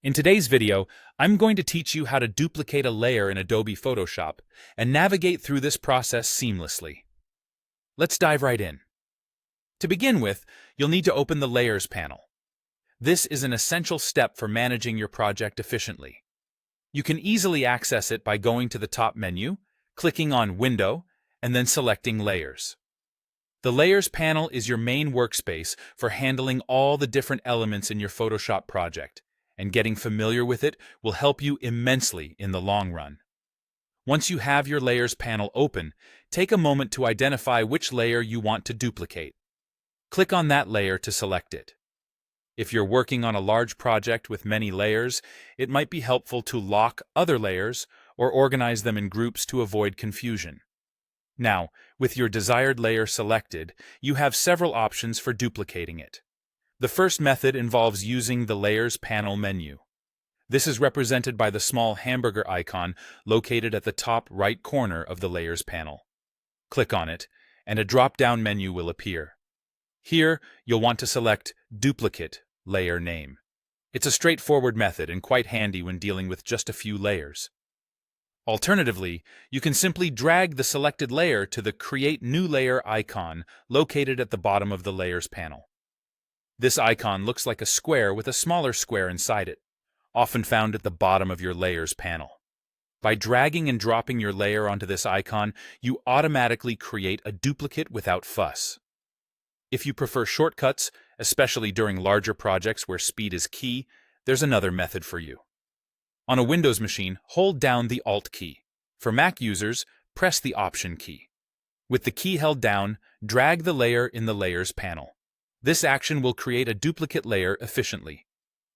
In today's video, I'm going to teach you how to duplicate a layer in Adobe Photoshop and navigate through this process seamlessly. Let's dive right in. To begin with, you'll need to open the Layers panel. This is an essential step for managing your project efficiently. You can easily access it by going to the top menu, clicking on Window, and then selecting Layers. The Layers panel is your main workspace for handling all the different elements in your Photoshop project, and getting familiar with it will help you immensely in the long run. Once you have your Layers panel open, take a moment to identify which layer you want to duplicate. Click on that layer to select it. If you're working on a large project with many layers, it might be helpful to lock other layers or organize them in groups to avoid confusion. Now, with your desired layer selected, you have several options for duplicating it. The first method involves using the Layers panel menu. This is represented by the small hamburger icon located at the top right corner of the Layers panel. Click on it, and a drop-down menu will appear. Here, you'll want to select Duplicate Layer Name. It's a straightforward method and quite handy when dealing with just a few layers. Alternatively, you can simply drag the selected layer to the Create New Layer icon located at the bottom of the Layers panel. This icon looks like a square with a smaller square inside it, often found at the bottom of your Layers panel. By dragging and dropping your layer onto this icon, you automatically create a duplicate without fuss. If you prefer shortcuts, especially during larger projects where speed is key, there's another method for you. On a Windows machine, hold down the Alt key. For Mac users, press the Option key. With the key held down, drag the layer in the Layers panel. This action will create a duplicate layer efficiently.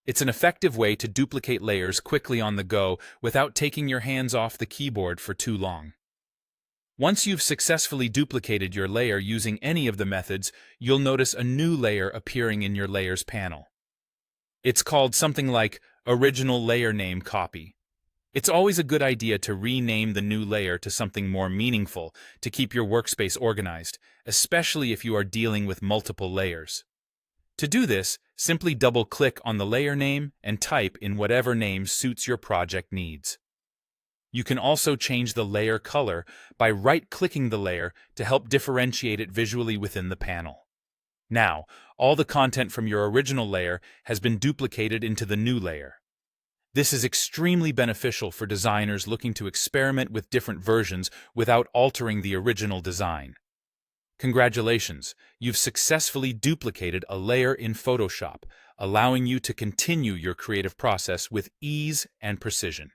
It's an effective way to duplicate layers quickly on the go without taking your hands off the keyboard for too long. Once you've successfully duplicated your layer using any of the methods, you'll notice a new layer appearing in your Layers panel. It's called something like Original Layer Name Copy. It's always a good idea to rename the new layer to something more meaningful to keep your workspace organized, especially if you are dealing with multiple layers. To do this, simply double-click on the layer name and type in whatever name suits your project needs. You can also change the layer color by right-clicking the layer to help differentiate it visually within the panel. Now, all the content from your original layer has been duplicated into the new layer. This is extremely beneficial for designers looking to experiment with different versions without altering the original design. Congratulations, you've successfully duplicated a layer in Photoshop, allowing you to continue your creative process with ease and precision.